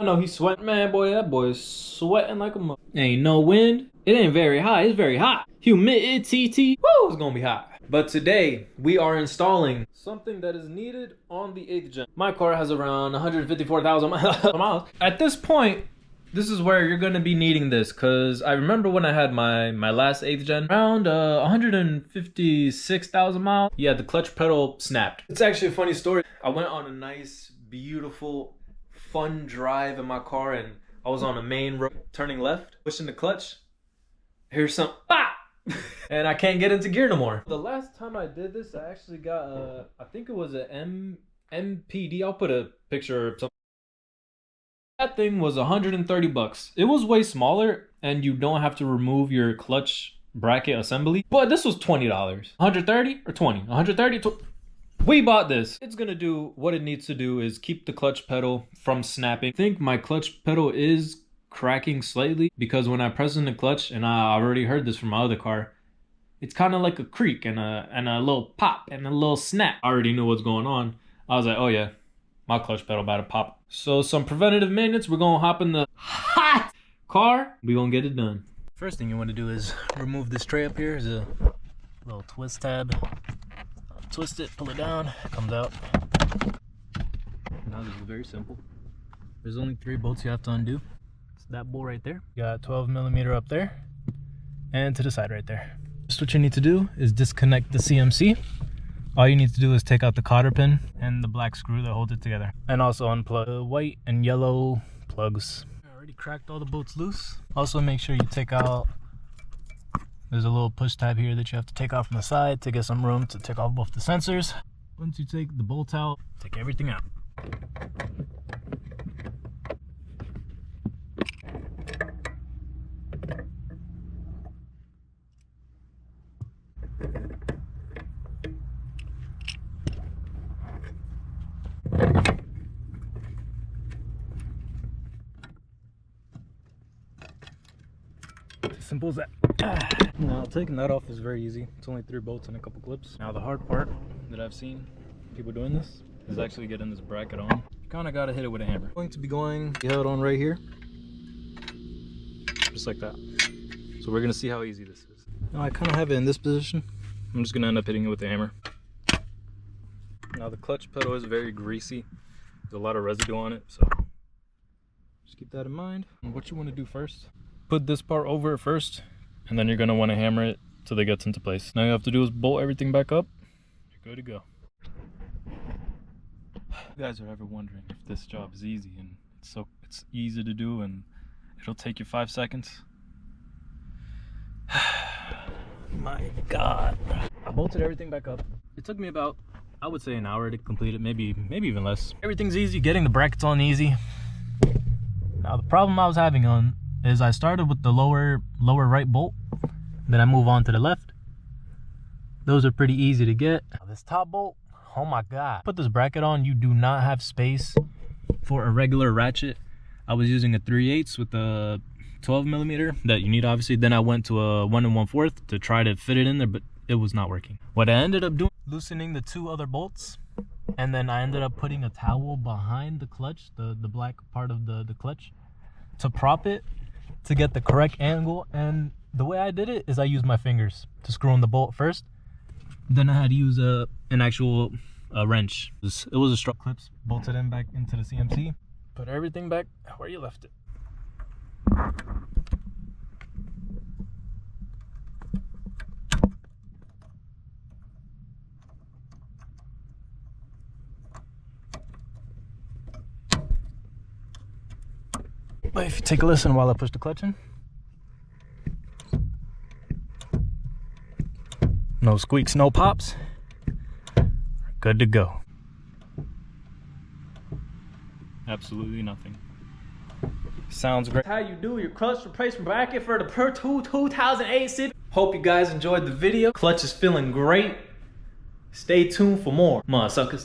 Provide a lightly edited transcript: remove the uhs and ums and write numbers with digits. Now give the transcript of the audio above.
I know he's sweating, man, boy. That boy is sweating like a mother. Ain't no wind. It ain't very high. It's very hot. Humidity. Woo, it's gonna be hot. But today we are installing something that is needed on the 8th gen. My car has around 154,000 miles. At this point, this is where you're gonna be needing this, because I remember when I had my last 8th gen, around 156,000 miles. Yeah, the clutch pedal snapped. It's actually a funny story. I went on a nice, beautiful, fun drive in my car, and I was on a main road, turning left, pushing the clutch. Here's some bah! And I can't get into gear no more. The last time I did this, I actually got I think it was a MPD. I'll put a picture of something. That thing was 130 bucks. It was way smaller, and you don't have to remove your clutch bracket assembly. But this was $20. 130 or 20? 130. We bought this. It's gonna do what it needs to do, is keep the clutch pedal from snapping. I think my clutch pedal is cracking slightly, because when I press in the clutch, and I already heard this from my other car, it's kind of like a creak and a little pop and a little snap. I already knew what's going on. I was like, oh yeah, my clutch pedal about to pop. So some preventative maintenance. We're gonna hop in the hot car. We gonna get it done. First thing you want to do is remove this tray up here. There's a little twist tab. Twist it, pull it down, it comes out. Now this is very simple. There's only 3 bolts you have to undo. It's that bolt right there. You got 12mm up there, and to the side right there. Just what you need to do is disconnect the CMC. All you need to do is take out the cotter pin and the black screw that holds it together. And also unplug the white and yellow plugs. I already cracked all the bolts loose. Also make sure you take out, there's a little push tab here that you have to take off from the side to get some room to take off both the sensors. Once you take the bolt out, take everything out. Simple as that. Now taking that off is very easy. It's only 3 bolts and a couple clips. Now the hard part that I've seen people doing this is actually getting this bracket on. You kind of got to hit it with a hammer. I'm going to be going held on right here, just like that. So we're going to see how easy this is. Now I kind of have it in this position. I'm just going to end up hitting it with a hammer. Now the clutch pedal is very greasy. There's a lot of residue on it, so just keep that in mind. And what you want to do first, put this part over it first, and then you're going to want to hammer it till it gets into place. Now you have to do is bolt everything back up. You're good to go. If you guys are ever wondering if this job is easy, and it's easy to do and it'll take you 5 seconds. My God. I bolted everything back up. It took me about, I would say, an hour to complete it, maybe even less. Everything's easy, getting the brackets on easy. Now the problem I was having is I started with the lower right bolt, then I move on to the left. Those are pretty easy to get. Now this top bolt, oh my God. Put this bracket on, you do not have space for a regular ratchet. I was using a 3/8 with a 12mm that you need, obviously. Then I went to a 1 1/4 to try to fit it in there, but it was not working. What I ended up doing, loosening the 2 other bolts, and then I ended up putting a towel behind the clutch, the black part of the clutch, to prop it, to get the correct angle. And the way I did it is I used my fingers to screw in the bolt first. Then I had to use an actual wrench. It was a strut clips, bolted in back into the CMC. Put everything back where you left it. But if you take a listen while I push the clutch in, no squeaks, no pops, good to go. Absolutely nothing. Sounds great. How you do your clutch replacement bracket for the 2008 Civic. Hope you guys enjoyed the video. Clutch is feeling great. Stay tuned for more, suckers.